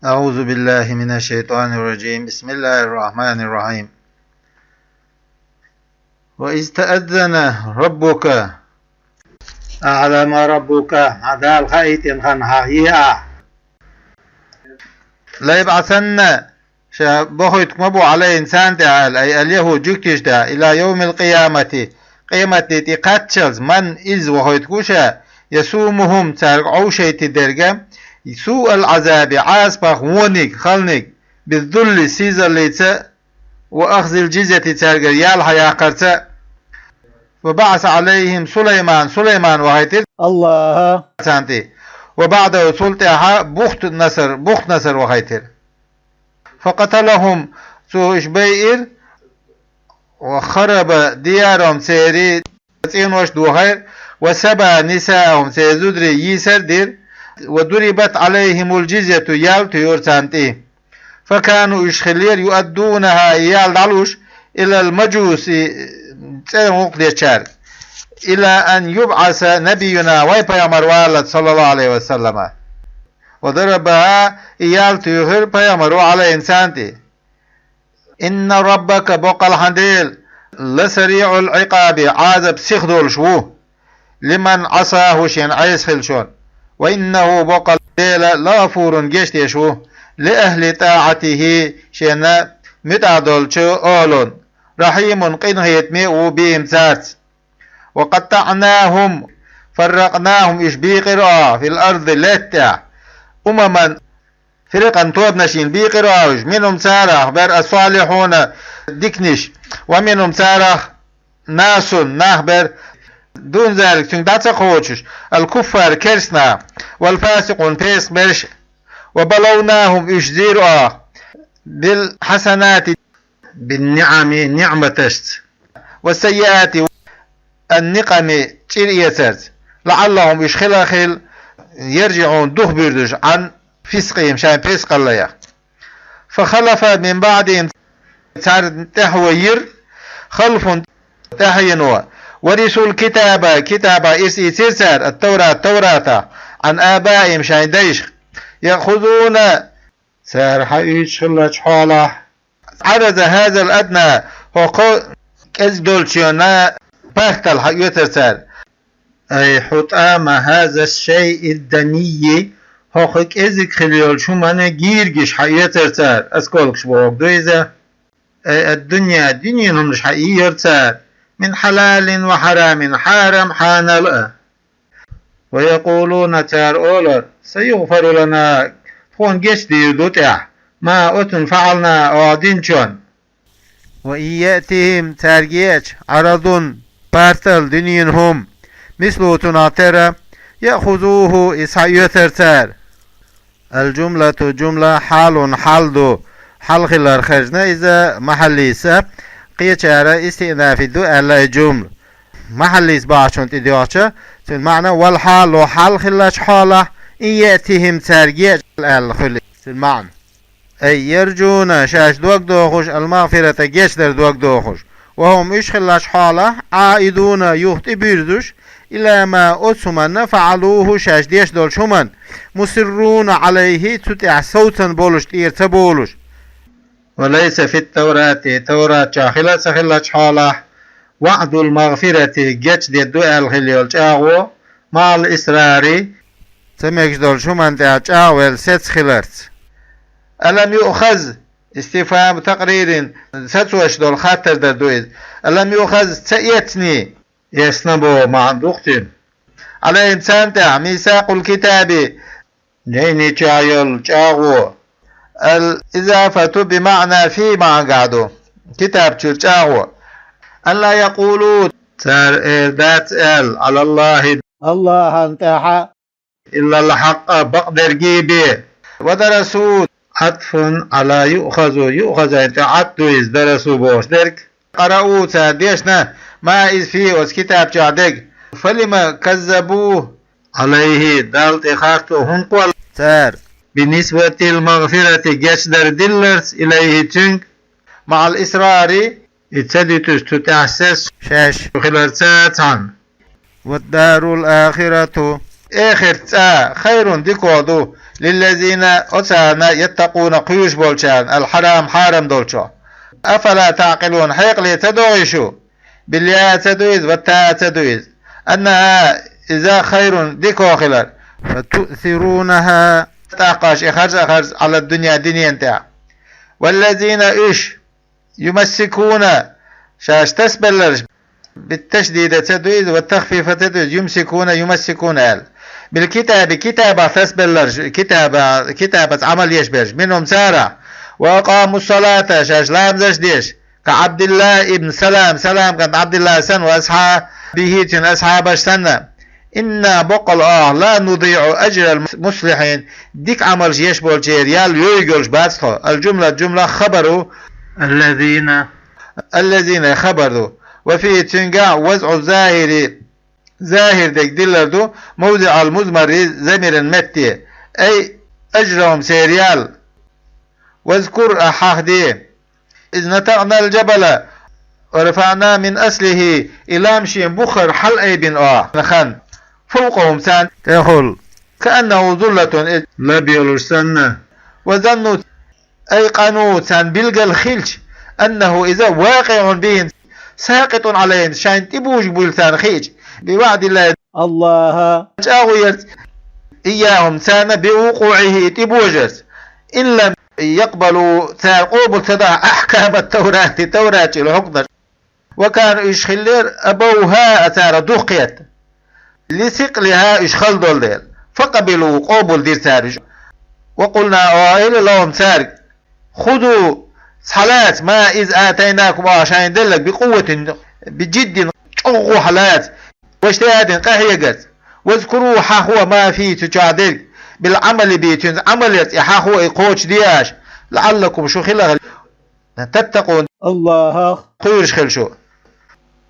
أعوذ بالله من الشيطان الرجيم. بسم الله الرحمن الرحيم. وإذ تأذن ربك أعلم ربك عذاب خيط خنحيا لا يبعثن بخيت مبو على إنسان تعال أي اليهود جكتش إلى يوم القيامة قيمة تقتشز من إز وخيت كوشا يسومهم ترقعو شيت درجة سوء العذاب عاسبخ ونك خلنك بالذل سيزر ليتا وأخذ الجزية ترقر يالها ياقرتا وبعث عليهم سليمان وهيتر الله سانتي وبعد سلطها بخت نصر وهيتر فقتلهم سو إشبيئر وخرب ديارهم سيري وش دوهير وسبع نساءهم سيزدري يسر دير وضربت عليهم الجزية يال تيورتانتي فكانوا إشخلير يؤدونها يال دالوش إلى المجوس إلى أن يبعث نبينا ويبيامر والد صلى الله عليه وسلم وضربها يال تيوهر بيامر على إنسانتي إن ربك بقى الحنديل لسريع العقاب عذب سيخدول شو لمن عصاه شين عيس خلشون وإنه بقى الليل لغفور جشت يشو لأهل طاعته شين متعدل شو أولون رحيم قنه يتمي وبيهم سات وقطعناهم فرقناهم إشبيقرا في الأرض لتا أمما فرقا توب نشين بيقراوش منهم سارح بر الصالحون ديكنش ومنهم سارح ناس نهبر دون ذلك تنقطع قوتش الكفار كرسنا والفاسقون فيس برش وبلوناهم إشزيروا بالحسنات بالنعم نعمتشت والسيئات النقم تشيريتت لعلهم إشخلاخل يرجعون دوخ بيردش عن فسقهم شان فسق الله فخلف من بعدهم تحوير خلف تحينوا ورثوا كتاب إسي سيسر التوراة عن آبائهم شان ديش يأخذون سار حيش خلج حاله عرض هذا الأدنى هو كزدولشيونا بختل حيوتر سار أي حطام هذا الشيء الدني هوخك ازك خليول شو مانا جيرجش حياتر سار اسكولكش بوك دويزة الدنيا نمش حيير سار من حلال وحرام حارم حانل ويقولون تار أولر سيغفر لنا فون جيش دي دوتع ما أتن فعلنا أعدين وإن يأتيهم تارجيش عرض بارتل دنينهم مثل تناطر يأخذوه إسعيوتر تار الجملة جملة حال دو حال خلال خرجنا إذا محليسة قيتشارة استئناف دو ألا جمل محليس باعشون تديوشة المعنى والحال حال خلاش حالة إن يأتيهم تارجيش الخلي المعنى أي يرجون شاش دوك دوخش المغفرة جيش در دوك دوخش وهم إش خلاش حالة عائدون يخت بيردوش إلى ما أتسمن فعلوه شاش ديش دول شمن مصرون عليه تتع صوتا بولش تيرت بولش وليس في توراة شاخلة سخلة حالة وعد المغفرة جيش دي دو الخليول شاغو مع الإسرار سميكش دول شمن تاعو ست خلرت ألم يؤخذ استفهام تقرير ستوش دول خاطر در دويز ألم يؤخذ سيتني يسنبو مع دختين على إنسان تاع ميثاق الكتاب نيني تشايل تشاغو الإضافة بمعنى في مع قعدو كتاب تشاغو ألا يقولوا تار ذات على الله انتحى إلا الحق بقدر جيبه ودرسوا عطف على يؤخذ انت عطو إذ درسوا بوش درك قرأوا تاديشنا ما إذ فيه وس كتاب جادق فلما كذبوه عليه دالت خاطو هنقوال تار بالنسبة المغفرة جيش در دلرس إليه تنك مع الإصرار اتسدتش تتأسس شاش خلال ساتان والدار الآخرة آخر خير ديكودو للذين أسانا يتقون قيوش بولشان الحرام حارم دولشو أفلا تعقلون حيق لي تدويشو بالياء تدويز والتاء تدويز أنها إذا خير ديكو خلال فتؤثرونها تاقاش إخرج على الدنيا دنيا انتع والذين إيش يمسكون شاش تسبلرش بالتشديد تدويز والتخفيف تدويز يمسكون بالكتاب كتابة تسبلرش كتابة عمل يشبرش منهم سارع وأقاموا الصلاة شاش لام زشديش كعبد الله ابن سلام كان عبد الله سن وأصحابه أصحاب سنة إنا بقل لا نضيع أجر المصلحين ديك عمل يشبول ريال يويقلش باتخو الجملة خبروا الذين خبروا وفيه تنقع وزع ظاهر ديك دلردو موضع المزمر زمر متي أي أجرهم سيريال واذكر أحاخ دي إذ نتقنا الجبل ورفعنا من أسله إلى مشي بخر حلقي بن نخان فوقهم سان تقول كأنه ظلة لا بيلرسن وظنوا أيقنوا سان بلغ الخلش أنه إذا واقع بهم ساقط عليهم شان تبوش بلسان خيج بوعد الله جاويرت إياهم سان بوقوعه تبوجس إن لم يقبلوا قوبل تضع أحكام التوراة الحكم وكانوا يشخلير أبوها أثار دقيت لثقلها يشخل دول فقبلوا قوبل دير سارج وقلنا أوائل لهم سارج خذوا صلاة ما إذ آتيناكم عشان دلك بقوة بجد شغوا حالات واجتهاد قهيقت واذكروا هو ما فيه تجادل بالعمل بيتون عملت هو يقوش دياش لعلكم شو خلال تتقون الله خيرش خلشو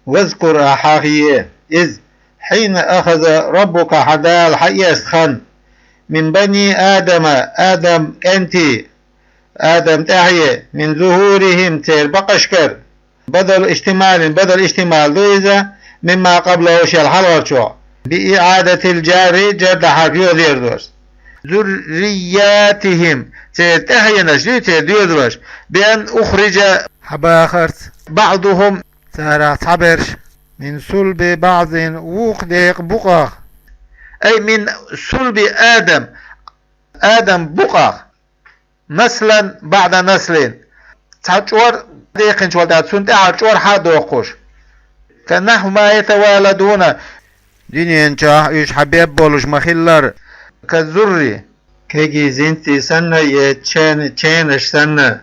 واذكر أحاهيه إذ حين أخذ ربك حدال حيسخن من بني آدم أنتي آدم تحيي من ظهورهم تير بقشكر بدل اشتمال دويزة مما قبله شال حلوشو بإعادة الجار جرد حرفيو ديردوش ذرياتهم تير تحيي نجدي تير ديردوش بأن أخرج حباخرت بعضهم تارا صبرش من صلب بعض وقديق بقاخ أي من صلب آدم بقاخ نسلا بعد نسل تحجور ديقن شوالدات سنت حجور حد وقوش كنحو ما يتوالدون دينين جاه يش حبيب بولش مخلر كالذري كيجي زنتي سنة يتشينش سنة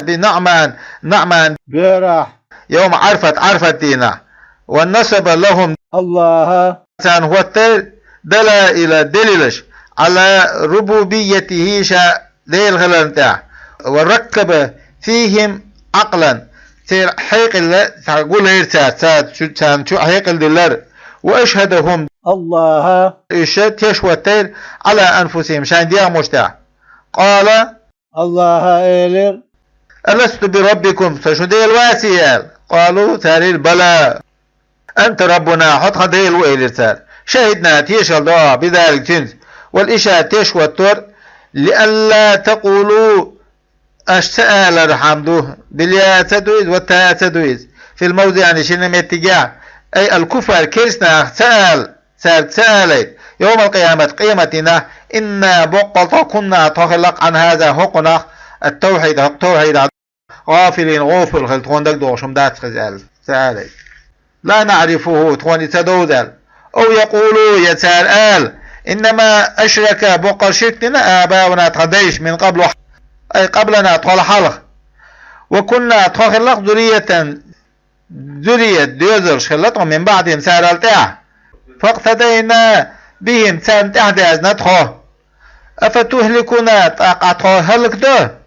بنعمان بيرح يوم عرفت دينا والنسب لهم الله كان هو دلا إلى دليلش على ربوبيته شاء ديل غلنتاع وركب فيهم عقلا تير حيق الله تقول هيرتات شو حيق الدلار واشهدهم الله اشهد يشوى التير على انفسهم شان ديها مشتاع قال الله إيلر ألست بربكم فشدي الواسيال قالوا تاريل بلى أنت ربنا حط خديل وإيلر تار شهدنا تيشل دعا بذلك تنز والإشاء تشوى التور لألا تقولوا أشتأل رحمدوه بالياء تدويز والتاء تدويز في الموضع يعني شنم اتجاه أي الكفر كيسنا سأل يوم القيامة قيمتنا إنا بقلت كنا تخلق عن هذا حقنا التوحيد غافلين غوفل خلطون دك دوشم دات خزال سأل لا نعرفه تخوني تدوذل أو يقولوا يتسأل إنما أشرك بقى شركنا آباؤنا تخديش من قبل أي قبلنا طول حلق وكنا تخلق ذرية ديوزر خلطهم من بعدهم سارلتها فاقتدينا بهم سان تحدث ندخو أفتهلكنا تقطع هلك ده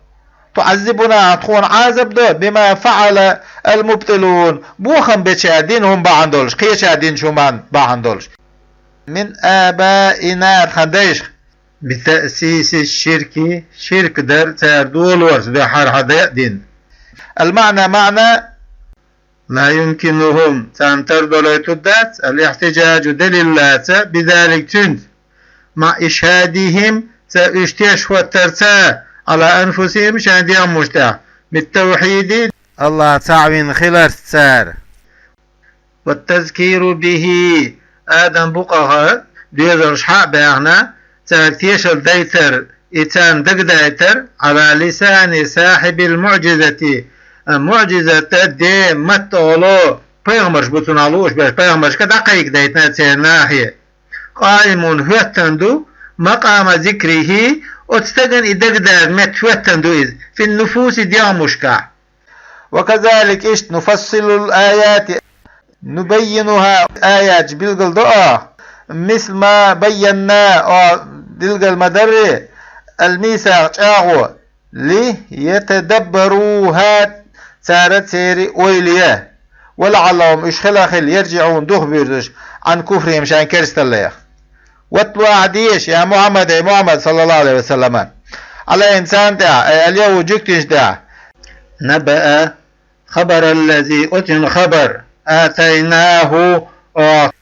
تعذبنا تكون عذب ده بما فعل المبطلون بوخم بتشادينهم بعندولش كي شادين شومان بعندولش من آبائنا خديش بتأسيس الشرك شرك در تردول ورس بحر حداء دين المعنى معنى لا يمكنهم تنتر دولة الدات الاحتجاج دليل بذلك تند مع إشهادهم سيشتيش والترسى على أنفسهم شان ديان مجتع بالتوحيد الله تعوين خلال سار والتذكير به آدم بقها ديزرش حق بأغنى تاكتيش الديتر إتان دق ديتر على لسان صاحب المعجزة معجزة دي متولو پیغمبرش بتون علوش باش پیغمبرش که دقیق دیتنا تناهی قائمون هوتندو مقام ذكره اتستغن إدقدر مت هوتندو إذ في النفوس ديامشكا وكذلك إشت نفصل الآيات نبينها آيات بالقلداء مثل ما بينا دلقل مدر الميثاق جاغو ليتدبروها سارت سيري ويليه ولعلهم إشخلاخل يرجعون دوخ بيردش عن كفرهم شان كرست الله واتلو عديش يا محمد صلى الله عليه وسلم على إنسان دع اليوم جكتش دع نبأ خبر الذي أتن خبر آتيناه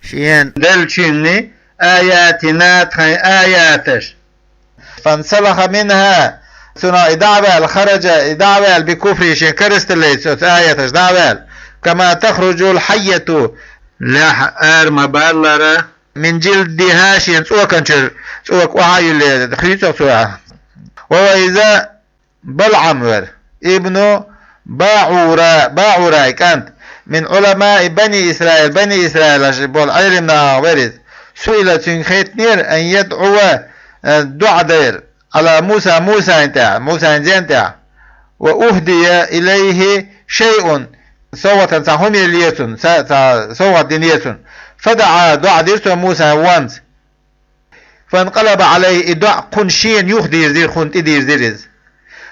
شين دلشني آياتنا تخي آياتش فانسلخ منها ثنا إدعبال خرج إدعبال بكفر شين كرست الله آياتش دعبال كما تخرج الحية لا مبالرة من جلدها شين سوكنشر سوك وحي اللي خيطة سوعة وهو إذا بلعمر ابن باعورا كانت من علماء بني إسرائيل بول علمنا ورد سئل تنخيت نير أن يدعو دعا دير على موسى انتع وأهدي إليه شيء صوتا تهم ليتون صوت دنيتون فدعا دعا ديرتو موسى وانت فانقلب عليه دعا قنشين يخدير دير خنت دير ديرز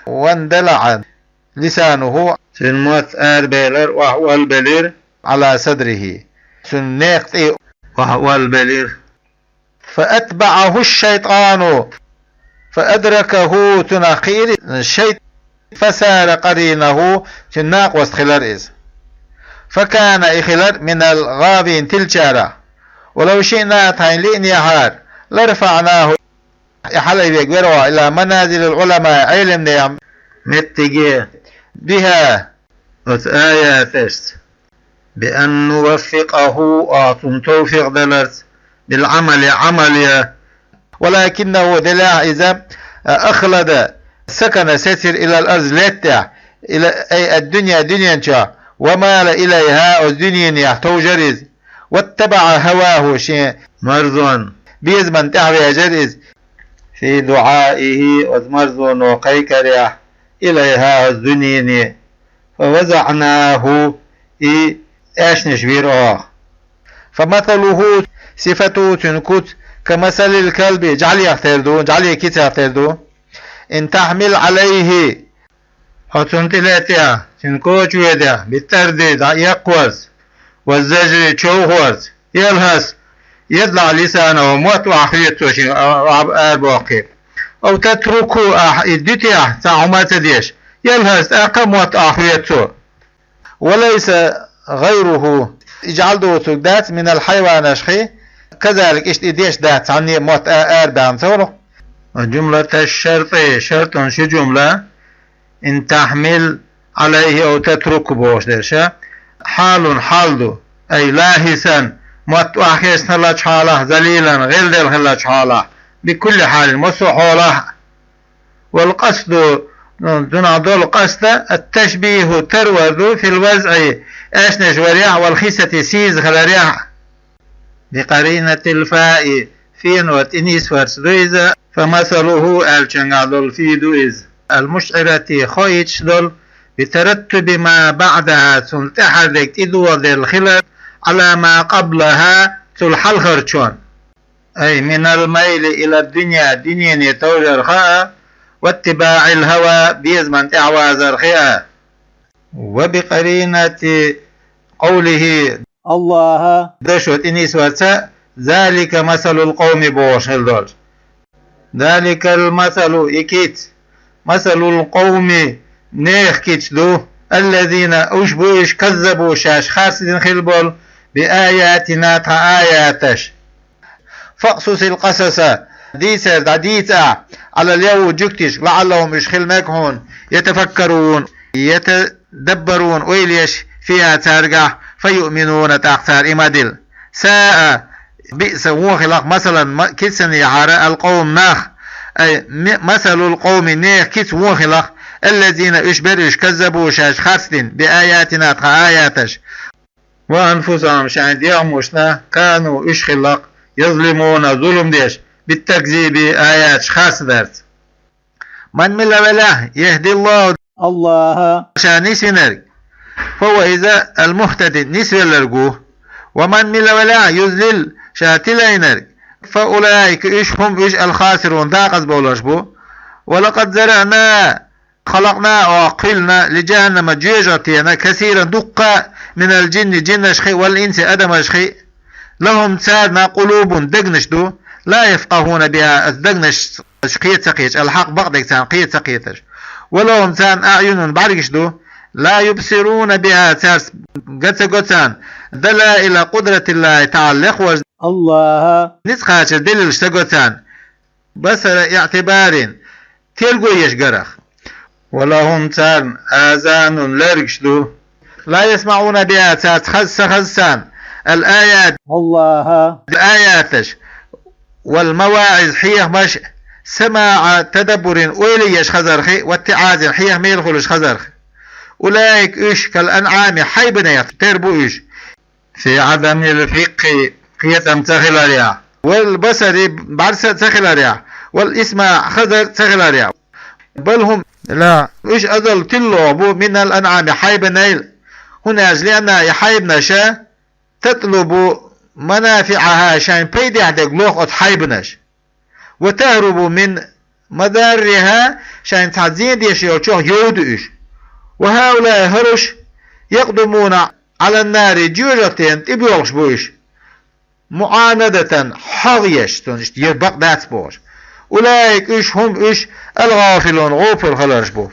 واندلع لسانه سنموت بيلر وهو البلير على صدره سنقطي وهو البلير فأتبعه الشيطان فأدركه تنخير الشيطان فسار قرينه تناق واستخلر إذ فكان إخلر من الغابين تلجارة ولو شئنا تايلين يهار لرفعناه إحلي بيقبروا إلى منازل العلماء علم نيام متجي بها آياتست بأن نوفقه أعطم توفيق دلرت بالعمل عملية ولكنه دلاع إذا أخلد سكن ستر إلى الأرض لتع إلى أي الدنيا دنيا ومال إليها الدنيا توجرز واتبع هواه شيء مرضون بيزمن تعوي جرز في دعائه ومرضون وقيكريح إليها الدنيا فوزعناه إيش نشبيره فمثله صفته تنكت كمثل الكلب جعل يختردو جعل يكيت يختردو إن تحمل عليه أتنتلاتها تنكوش ويدا بالتردد يقوز والزجر تشوهوز يلهس يدلع لسانه وموت وعخيته أرباقي أو تتركه إدتيا تعمات ديش يلهس أقموت أخيته وليس غيره اجعل دو تقدات من الحيوان أشخي كذلك إشت إديش دات عني موت أربع ثوره جملة الشرط شرط شو جملة إن تحمل عليه أو تترك بوش درشا حال دو أي لاهسا موت أخيس نلاج حاله ذليلا غير دل خلاج حاله بكل حال مصحوله والقصد دون قصد التشبيه تروذ في الوزع أشنش وريح والخيسة سيز خلريح بقرينة الفاء فين وتنيس فرسدويز فمثله الجنغادول في دويز المشعرة خويتش دول بترتب ما بعدها تلتحرك إدوى ذي الخلق على ما قبلها تلحل خرشون أي من الميل إلى الدنيا دنيا توجر خاء واتباع الهوى بيزمن تعواز الخياء وبقرينة قوله الله دشوت إنيس ورساء ذلك مثل القوم بوشل دول ذلك المثل إكيت مثل القوم نيخ كيتلو الذين أشبوش كذبوا شاش خاسدين خلبول بآياتنا آياتش فاقصص القصص ديسر دعديتا على اليهود جكتش لعلهم يشخلمكهون يتفكرون يتدبرون ويليش فيها ترجع فيؤمنون تأخسار إمادل ساء بئس وخلق مثلا كسن يعرى القوم ناخ أي مثل القوم نيخ كس وخلق الذين اشبرش كذبوا شاش خاصين بآياتنا آياتش وأنفسهم شان يغمشنا كانوا اشخلق يظلمون ظلم ديش بالتكذيب آيات خاص درت من ملا ولا يهدي الله شان يسنرق فهو إذا المهتدي نسوى لرقوه ومن ملا ولا يذلل شاتلينرق فأولئك هم الخاسرون داقز بولش بو ولقد زرعنا خلقنا وقلنا لجهنم جيجتنا كثيرا دقا من الجن جن شخي والإنس أدم شخي لهم سادنا قلوب دقنش دو لا يفقهون بها الدقنش شقية سقيت الحق بقدك سان قية سقيتش ولهم سان أعين بعرقش دو لا يبصرون بها سارس قدسان دلائل قدرة الله تعالى الله نسخاش دليل اشتقوتان بصر اعتبار تلقوا يشقرخ ولهم سان آذان لرقشدو لا يسمعون بها ساس خسان الآيات الله الآياتش والمواعظ حيخ مش سماع تدبر ويليش خزرخي والتعاز حيخ ميلخلش خزرخ أولئك إيش كالأنعام حيبنا تربو إيش في عدم الفقه قيتم تخلاريا والبصري بعرسة تخلاريا والإسماع خزر تخلاريا بل هم لا إيش أضل تلعبوا من الأنعام حيبنا هنا لأن يحيبنا شا تطلب منافعها شان بيدي عندك لوخ حيبناش وتهرب من مضارها شان تعزين ديش يوشوه يودئش وهؤلاء هرش يقدمون على النار جوجتين تبيوغش بوش معاندة حغيش تنشت يربق دات بوش أولئك إيش هم إيش الغافلون غوفل خلرش بو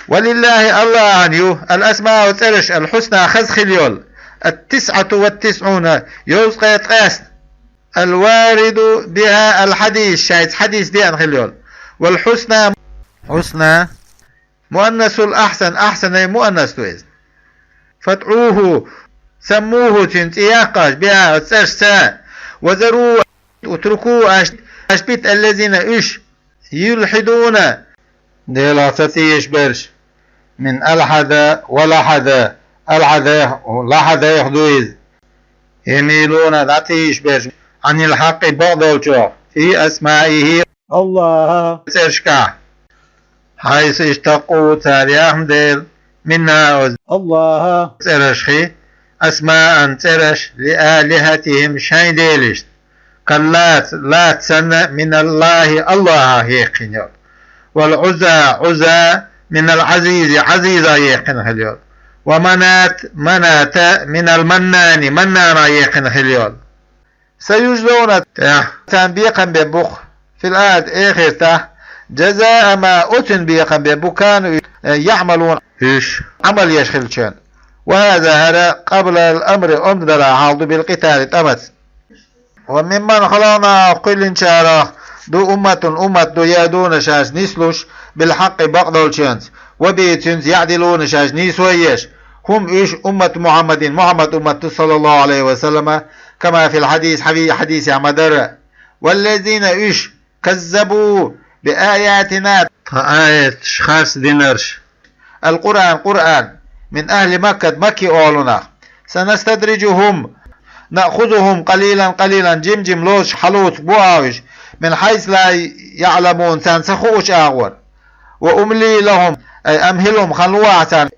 ولله الله عنيو الأسماء وترش الحسنى خزخ اليول 99 يوسق يتقاس الوارد بها الحديث شايت حديث دي أنخليول والحسنى حسنى مؤنث الأحسن أحسن مؤنث تويز فتعوه سموه تنتياقاش بها تسرسا وذروه وتركوه أشبت الذين إيش يلحدون ديلاتتيش برش من الحدا ولحدا الحدا لحدا يخدويز يميلون ذاتيش برش عن الحق بغضوشو في أسمائه الله ترشكا حيث اشتقوا تاريخهم ديل منا الله ترشخي أسماء ترش لآلهتهم شين ديلش قلات لا تسنى من الله الله يقين والعزى عزى من العزيز عزيزا يقين هليول ومنات منات من المنان منانا يقين هليول سيجزون تنبيقا ببخ في الآية آخر جزاء ما أتنبيقا ببخ كانوا يعملون إيش عمل يشخلشان وهذا هذا قبل الأمر أمدر عالض بالقتال تمت وممن خلقنا قل إن شاء الله دو أمة دو يادون شاش نسلوش بالحق بقدر شانس وبيتنس يعدلون شاش نسويش هم إيش أمة محمد أمة صلى الله عليه وسلم كما في الحديث حديث عمدر والذين إيش كذبوا بآياتنا آية خاص دينرش القرآن من أهل مكي أولنا سنستدرجهم نأخذهم قليلا جم لوش حلوت بواوش من حيث لا يعلمون سنسخوش أغور وأملي لهم أي أمهلهم خلوعة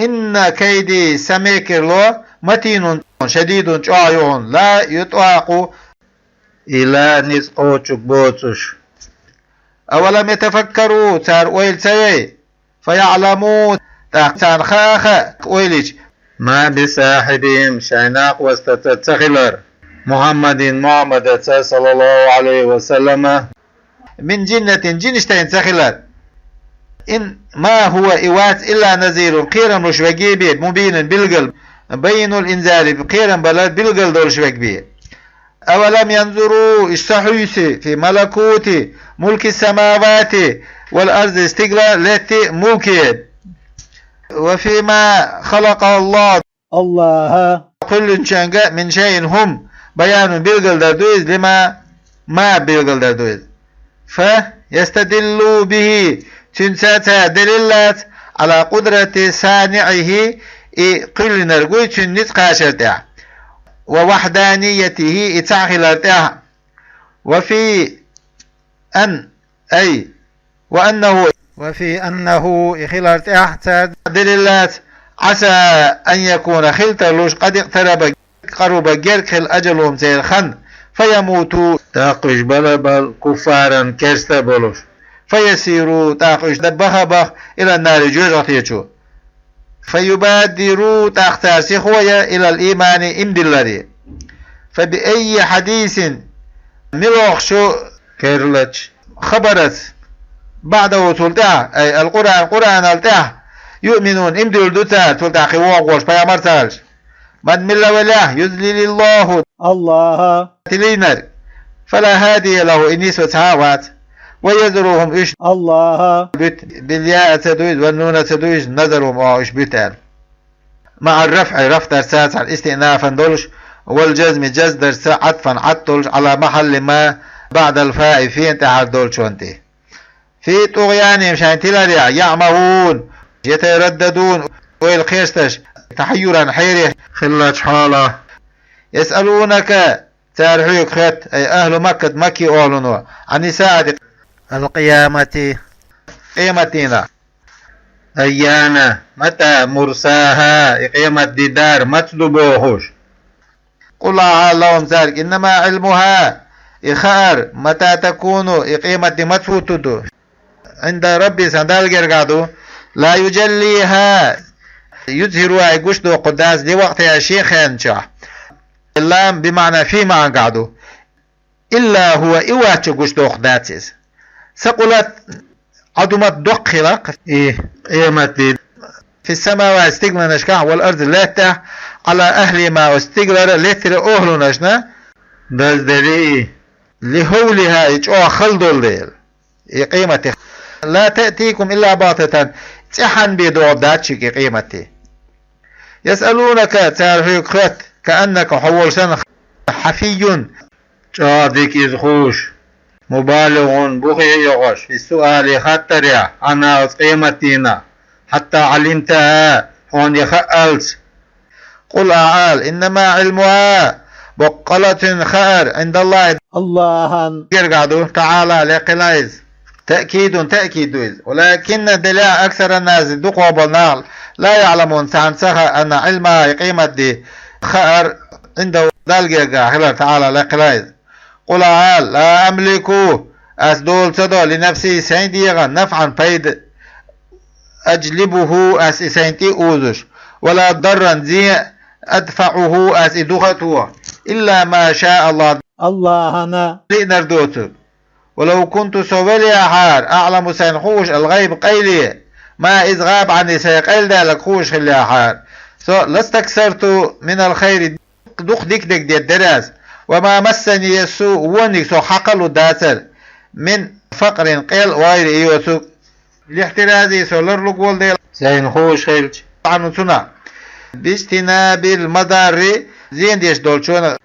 إن كيدي سميكر لو متين شديد شعيون لا يطاق إلى نسقوش بوتش أولم يتفكروا تار ويل سيئ فيعلمون تان خاخ ويلج ما بصاحبهم شيناق واستتخلر محمد صلى الله عليه وسلم من جنشتين تخلر إن ما هو إوات إلا نذير قيرا مشوقي بيت مبين بالقلب بين الإنزال قيرا بلد بالقلب دول شوق بيت أولم ينظروا الشحيس في ملكوت ملك السماوات والأرض استقلال التي ملكيت وفيما خلق الله كل شيء من شيء هم بيان بالقلدردويز لما ما بالقلدردويز فيستدلوا به تنساتا دليلات على قدرة صانعه قل نرغوي تنس قاشرتها ووحدانيته اتعخلتها وفي أن أي وفي أنه خلالتها دليلات عسى أن يكون خلتلوش قد اقترب قرب جرك الأجلهم زي الخن فيموتوا تاقش بلبل كفارا كرستا بولوش فيسيروا تاقش دبخبخ إلى النار جوزغتيشو فيبادروا تاختار سخوية إلى الإيمان إمدلري فبأي حديث ملوخشو كيرلتش خبرت بعده تلتاه أي القرآن التاه يؤمنون إمدل دوتا تلتاه خواق وش بيامرتالش من ملا وله يذلل الله تلينر فلا هادي له إنيس وتهاوات ويذرهم إيش الله بالياء تدويز والنون تدويز نذرهم إيش بيتال مع الرفع رفع درسات على الاستئنافا دولش والجزم جز درس عطفا عطلش على محل ما بعد الفاء في انتهى دولش وانتهي في طغيانهم شانتلر يعمهون يترددون ويلقيستش تحيرا حيري خلت حالة يسألونك تارحيك خط أي أهل مكة مكي أولنوا عن ساعة القيامة قيمتنا أيانا متى مرساها قيمة ديدار مطلبوهوش قل لهم ذلك إنما علمها إخار متى تكون قيمة متفوتدو عند ربي سندال جرقادو لا يجليها يظهروا يقوش دو قداس دي وقت يا شيخين شاه اللام بمعنى في معنى قعدو إلا هو إواج قوش دو قداسيس سقلت عدمت دق خلق قيمة في السماء واستقبل نشكاه والأرض لاته على أهل ما واستقبل لتر أهل نشنا دلدري لهولها إجعوا خلدو الليل قيمة لا تأتيكم إلا باطة تحن بيدو داتشك قيمتي يسألونك تعرفيك خط كأنك حول سنة حفي جادك إذخوش مبالغ بخي يغش في السؤال خطر أنا قيمتنا حتى علمتها هون يخألت قل أعال إنما علمها بقلة خير عند الله يرقعدوا تعالى لقلايز تأكيد ولكن دلاء أكثر الناس دقوا بالنار لا يعلمون سعنسها أن علمها قيمة دي خير عند دلقى خلال تعالى لقلايز قل أعال لا أملكوا أسدول تدو لنفسي سيديغا نفعا بيد أجلبه أس سينتي أوزش ولا ضرا زي أدفعه أس إدوخته إلا ما شاء الله أنا لنردوته ولو كنت سوالي أحار أعلم سينخوش الغيب قيلي ما إذ غاب عني سيقيل ذلك خوش خلي أحار لاستكثرت من الخير دق ديك دي الدراس وما مسني السوء ونك سو حقل داسر من فقر قيل غير إيوسو لاحترازي سولر لقول ديل سينخوش خيلش عنو سنة باجتناب المضار زين ديش دولشون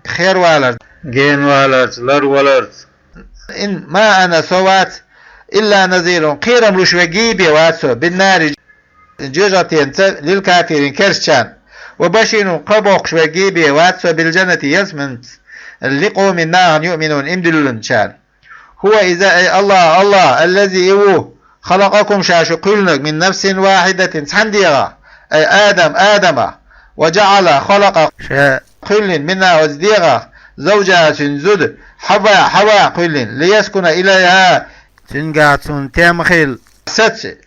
خير والرز جين والرز لر والرز إن ما أنا سوات إلا نذير قيرم رشوجيبي واتسو بالنار جوجتين للكافرين كرشان وبشين قبوق شوجيبي واتسو بالجنة يسمن لقوم النار يؤمنون امدلون شان هو إذا الله الذي يوه خلقكم شاشقلنك من نفس واحدة سحنديغا أي آدم وجعل خلق قل منا وزديغا زوجها سنزد حوا قل ليسكن إليها سنقاتون تامخيل ست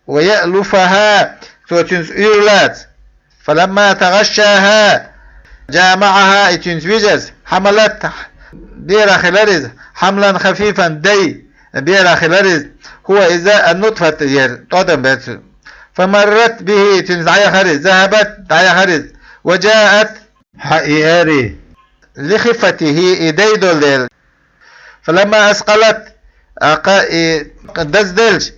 ويألفها سوتنس إيرلات فلما تغشاها جامعها اتنسويجز حملت بيرا خلارز حملا خفيفا دي بيرا خلارز هو إذا النطفة تقدم بيت فمرت به تنزعي خرز ذهبت دعي خرز وجاءت حقياري لخفته إيديدول ديل. فلما أثقلت دزدلج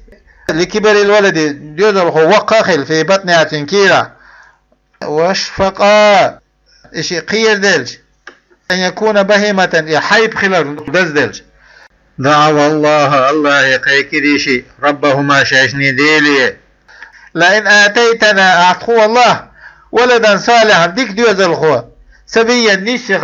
لكبر الولد ديودل هو وقاخل في بطنها تنكيرة واشفقا إشي قير دلج أن يكون بهيمة يحيب خلال دزدلج. دعوا الله يقيكريشي ربهما شاشني ديلي لئن آتيتنا أعطخو الله ولدا صالحا ديك ديوزل خو سبيا نيشي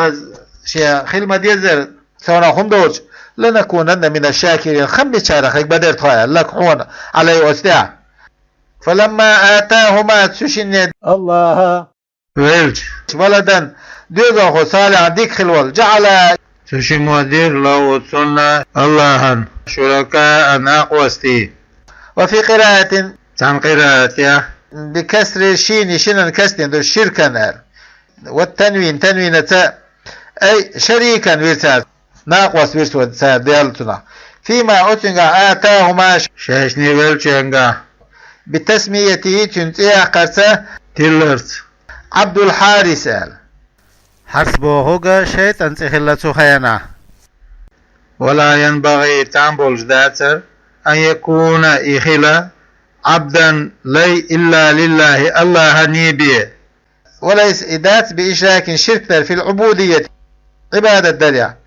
خلما ديزر سونا خمدوش لنكونن من الشاكرين خمس شارخ بدرت خايا لك حون عليه وستاع. فلما آتاهما تسوشن الله ولدا ديوزل خو صالحا ديك خلول جعل تشي مدير لو صلى الله شركاء أقوستي. وفي قراءة عن قراءة بكسر الشين شنا كسر دو شركا والتنوين تنوين أي شريكا ويرسال ناقوس ويرسال ساديالتنا فيما أتنغا آتاهما شاشني ويلشنغا بتسميته تنتيا قرسة تلرس عبد الحارس حسبوهوغا شيطان تخلتو خيانا. ولا ينبغي تنبول جداتر أن يكون إخلا عبدا لي إلا لله الله نيبي وليس إدات بإشراك شرك في العبودية عبادة دريا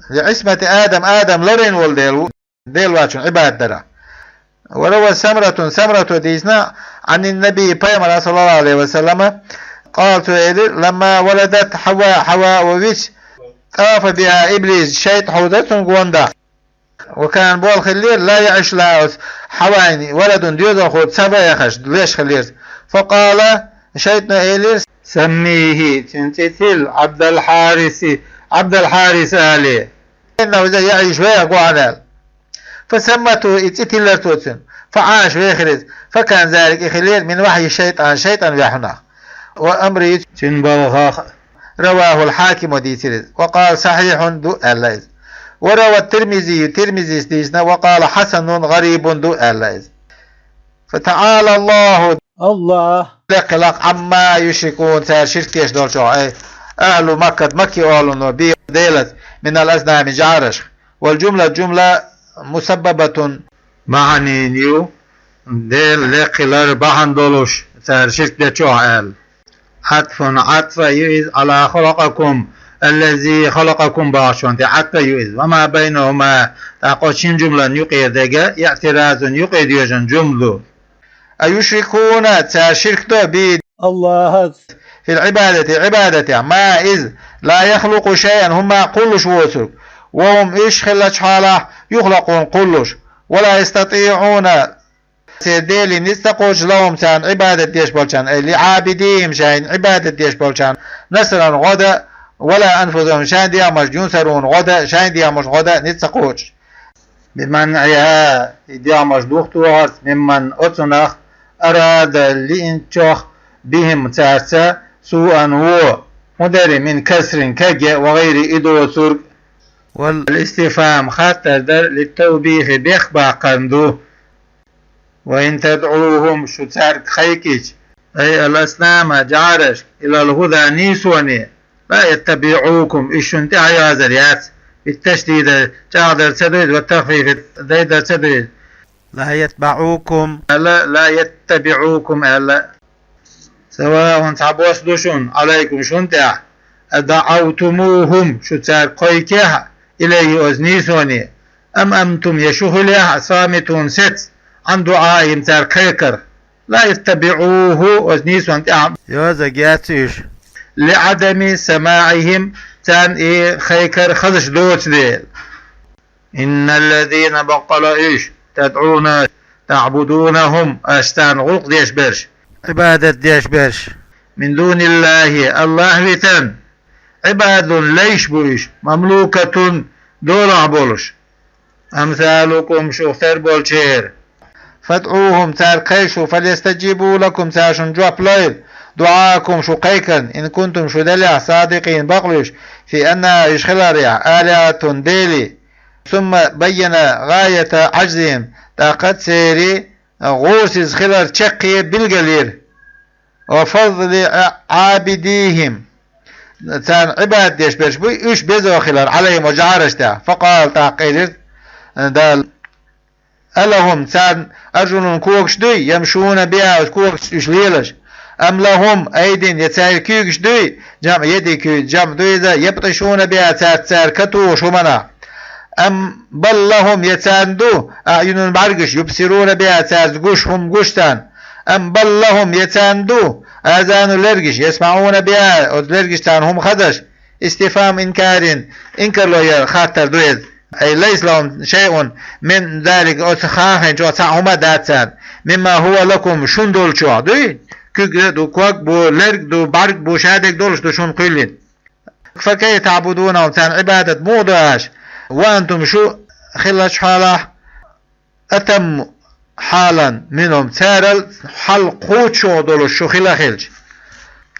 لعصمة آدم لرين والديل واتشون عبادة دريا. ولو سمرة ديزنا عن النبي بيامر صلى الله عليه وسلم قالت لما ولدت حواء وويش طاف بها إبليس شيط حوضتهم قواندا وكان بول خلير لا يعيش لا حواني ولد ديوزا خود سبا يخش ليش خلير فقال شيطنا إيلير سميه تنتثل عبد الحارس آلي إنه إذا يعيش ويقوى عنال فسمته اتتلر توتن فعاش ويخرج فكان ذلك خلير من وحي الشيطان يحنا وأمر تنبغى. رواه الحاكم وديسرز وقال صحيح دو ألايز. وروى الترمذي ديسنا وقال حسن غريب دو ألايز. فتعالى الله لقلق عما يشركون سار شركيش دول شو أي أهل مكي أهل بي ديلت من الأزنام جارش. والجملة مسببة معني نيو ديل لقلر بحن دولوش سار شرك دي شو أهل عطف يؤذ على خلقكم الذي خلقكم باشون عطف يؤذ وما بينهما تقوشين جملة يقي ذجا اعتراض يقي ديوجن جملة أيشركون تشرك بيد الله في العبادة ما إذ لا يخلق شيئا هم كلش وسر وهم إيش خلش حاله يخلقون كلش ولا يستطيعون سيديلي نستقوش لهم شان عبادة ديش بولشان أي لعابديهم شان عبادة ديش بولشان نسرا غدا ولا أنفسهم شان ديامش ينسرون غدا شان ديامش غدا نستقوش بمنعها ديامش دوختوهات ممن أتنخ أراد لإنشوخ بهم تارسا سوءا هو مدري من كسر كجة وغير إدو سرق. والاستفهام خاطر در للتوبيخ بيخبع قندو. وإن تدعوهم شتار خيكيش أي الأسلام جارش إلى الهدى نيسوني لا يتبعوكم إشنت عيازريات بالتشديد جادر سدريد والتخفيف ديدر سدريد لا يتبعوكم لا يتبعوكم ألا سواء تعبوش دوشون عليكم شنتع دعوتموهم شتار قيكها إليه أزنيسوني أم أنتم يشهلها صامتون ست عن دعائهم تار خيكر لا يتبعوه وزنيس وانتعم لعدم سماعهم تان خيكر خدش دوت ديل. إن الذين بقل إيش تدعون تعبدونهم أشتان غلق ديش برش عبادة ديش برش من دون الله لتن عباد ليش بوش مملوكة دولع بولش أمثالكم شوفتر بولشير فادعوهم تارقيشوا فليستجيبوا لكم تاشن جواب ليل دعاكم شقيقا إن كنتم شدلع صادقين بقلش في أن يشخلاريا آلهة ديلي. ثم بين غاية عجزهم تاقت سيري غوسز خلال تشقي بالقليل وفضل عابديهم تان عباد ديش برش بي ايش بزوخلر عليهم وجعرشتا فقال تاقير دال ألهم تان أرجل كوكش دي يمشون بها كوكش يشليلش أم لهم أيدين يتسار كيوكش دي جمع يدي كي جمع دي ذا يبطشون بها تسار كتو شمنا أم بل لهم يتاندو أعين برقش يبصرون بها تسار هم قشتان أم بل لهم يتاندو آذان لرقش يسمعون بها لرقش تان هم خدش استفهام إنكار إنكر له خاطر دويد أي ليس لهم شيء من ذلك أتخاهن جو تعهما داتان مما هو لكم شندول شو دوي كيك دو كوك بو لرق دو برق بو شادك دولش دو شون قيلين فكي تعبدونهم تان عبادة موضوعش وأنتم شو خلش حاله أتم حالا منهم تارل حلقوت شو دولش شو خلا خلش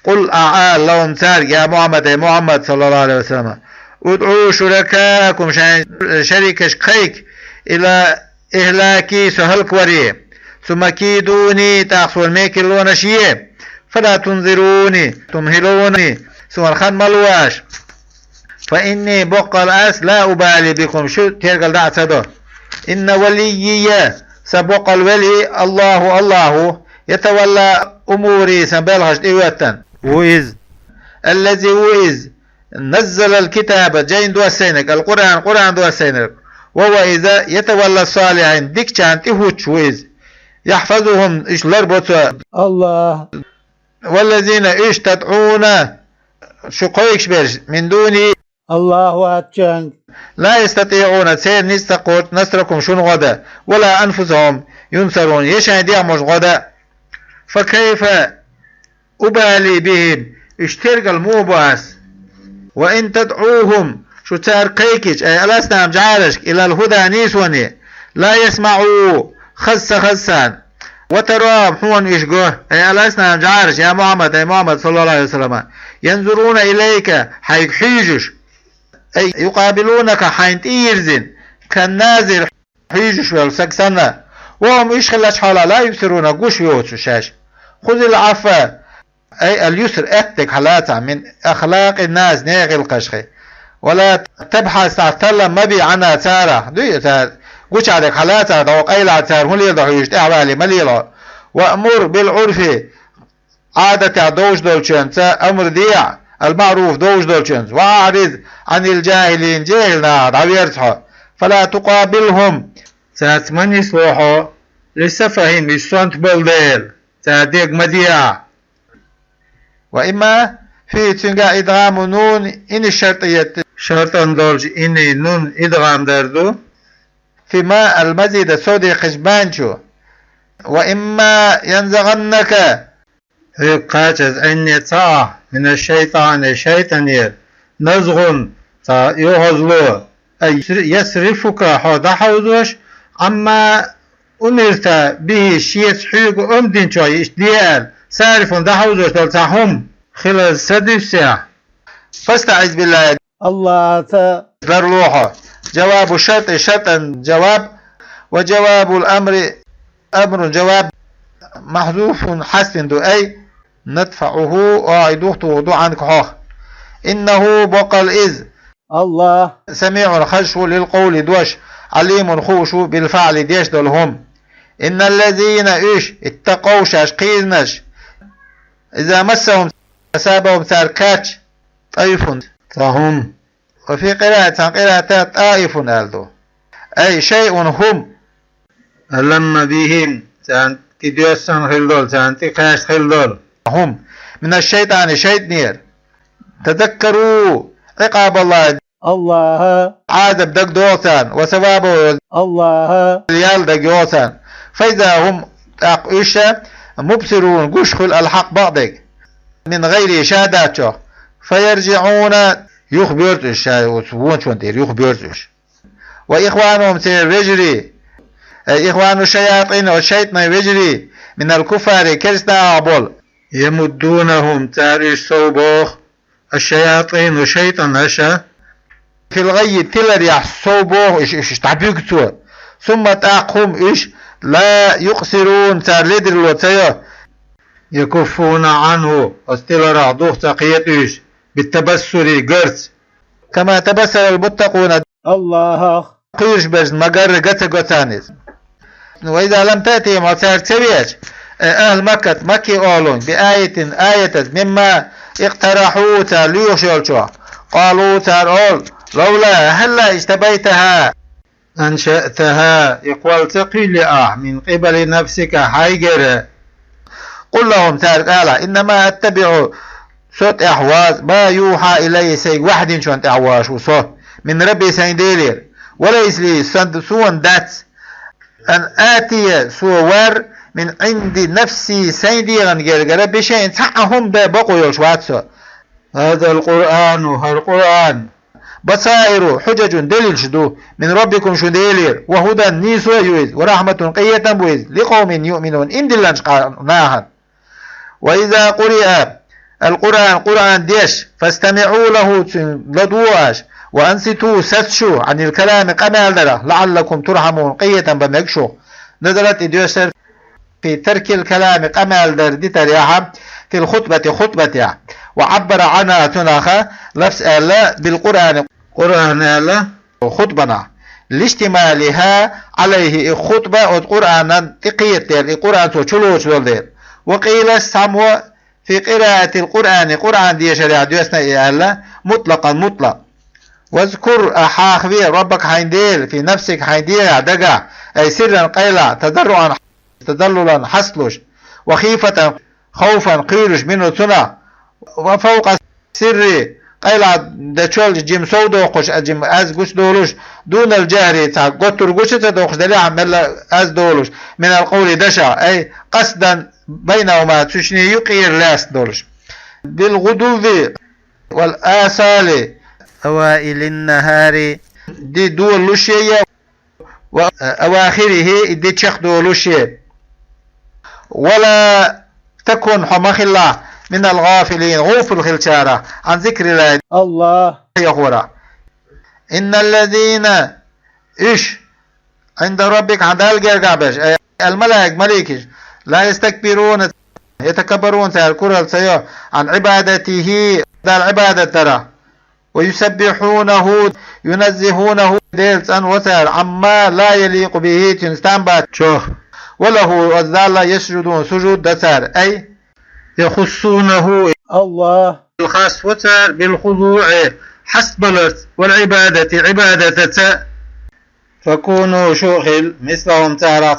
قل أعال لهم تار يا محمد صلى الله عليه وسلم ادعوا شركاءكم شريكش قيك إلى إهلاكي سهلك وريه ثم كيدوني تأخذوا الميكلون شيء فلا تنذروني تمهلوني ثم الخان ملواش فإني بقى الأس لا أبالي بكم شو تيرقل دعسده إن وليي سبق الولي الله يتولى أموري سنبالغش إيواتا وإذ الذي وإذ نزل الكتاب جين دو السينك القرآن دو السينك وهو إذا يتولى الصالحين ديك كان تهوش وإذ يحفظهم إيش لربطوا الله والذين إيش تدعون شقيقش برش من دوني الله أتشان لا يستطيعون سير نستقوت نصركم شن غدا ولا أنفسهم ينصرون يشهد يعمش غدا فكيف أبالي بهم اشترق الموباس وإن تدعوهم شو تار قيكش أي ألسنا مجعلشك إلى الهدى نيسوني لا يسمعوا خسان وتراهم حون إشقوه أي ألسنا مجعلش يا محمد صلى الله عليه وسلم ينظرون إليك حيث حيجش أي يقابلونك حين تيرزن كالنازل حيجش والسكسنة وهم إشخلش حالا لا يبصرون قوش يوتش شاش خذ العفو أي اليسر أتك حلاتا من أخلاق الناس نيغي القشخي ولا تبحث تعتلم مبي عنها تارة دوي تار قوش عدك حلاتا دوق أيلا تار هل يضح يشتع بالي مليلا وأمر بالعرف عادة دوش دولشنز أمر ديع المعروف دوش دولشنز وأعرض عن الجاهلين جاهلنا عبيرتها فلا تقابلهم ساتمن يصلحوا لسفهين بسونت بلديل ساديق مديع وإما في تنقى إدغام نون إن الشرطية شرطا دولج إن نون إدغام دردو فيما المزيد سودي قشبانشو وإما ينزغنك قاجز أن يطاع من الشيطان شيطانير نزغن يهزلو أي يصرفك حوض حوضوش أما أمرت به شيء حيق أمدين شوي إشديال سارف دحوزوش دلتهم خلال سدس ساعة فاستعذ بالله الله ذرلوحه جواب الشرط شرطا جواب وجواب الأمر أمر جواب محذوف حسن دو أي ندفعه وعيدوه توضو عنك حوخ إنه بقى إذ الله سميع خشو للقول دوش عليم خوش بالفعل ديش دلهم إن الذين إيش اتقوا شاشقينش إذا مسهم أصابهم تركاتش طيف فهم وفي قراءة طائف ألدو أي شيء هم لما بهم تديوسن خلدول تكاش خلدول هم من الشيطان شيطنير تذكروا عقاب الله عذاب دق دوسان وثوابه الله ريال دق دوسان فإذا هم أقشة مبصرون قشخل الحق بعضك من غير إشاداته فيرجعون يخبرت الشيء وسبون شون دير يخبرتش وإخوانهم رجري إخوان الشياطين والشيطان رجري من الكفار كرسنا عبول يمدونهم تاريش صوبوخ الشياطين والشيطان أشا في الغي تلر يحصوبوخ إيش تعبيكتوا ثم تأقهم إيش لا يقصرون تار لدر الوتيا يكفون عنه استلر عضوه تقيت إيش بالتبسر قرت كما تبسر المتقون الله قيش بجن مقر قتانيز. وإذا لم تأتي وتار تبيج أهل مكة مكي أولون آية مما اقترحوا تاليوشيولشوا قالوا تارول لولا هلا اجتبيتها أنشأتها يقول تقيل من قبل نفسك حيقر. قل لهم تارك آلا إنما أتبع صوت أحواز ما يوحى إلي سيق واحد شوانت أحواش وصوت من ربي سينديلير وليس لي سوان دات أن آتي صور من عند نفسي سيديرا جرجر بشيء تعهم بقوا يلشواتسو. هذا القرآن بصائر حجج دليل شدو من ربكم شديلير وهدى نيسو يويز ورحمة قية بويز لقوم يؤمنون إن دلنش ناهن. وإذا قرئ القرآن ديش فاستمعوا له لدواش وأنصتوا ستشو عن الكلام قمال دره لعلكم ترحمون قية بمكشو. نزلت إديوسر في ترك الكلام قمال در دي تريحة في الخطبة خطبة وعبر عنها تناخا لفظ ألا بالقرآن قرآن ألا خطبنا لاشتمالها عليه خطبة والقرآن تقيت القرآن تشلوش دير. وقيل السمو في قراءة قرآن دي شريعة ديوسنا ألا مطلق. واذكر أحاخبي ربك حينديل في نفسك حينديل دقا أي سرا قيلا تدللا حسلش وخيفة خوفا قيلش منه تنا وفوق سر قيلا دچول جيم سودو قش أجم أز قش دولش دون الجهر تا قطر قش تدوخش دلي عمل أز دولش من القول دشا أي قصدا بينهما تشني يقير لاس دولش بالغدو والآصال أوائل النهار دي دول لشيء وأواخره دي تشخ دول لشيء. ولا تكن حمخ الله من الغافلين غوفل خلشارة عن ذكر الله يخورا. إن الذين عند ربك عند الجرقابش الملائك مليكش لا يستكبرون يتكبرون سيذكر سيو عن عبادته دال عبادة ترى ويسبحونه ينزهونه ديلس أن وسر عما لا يليق به تنستنبات شوخ وله وذال يسجدون سجود دسار أي يخصونه الله الخاص وسر بالخضوع حسب الارث والعبادة عبادة فكونوا شوخل مثلهم تارا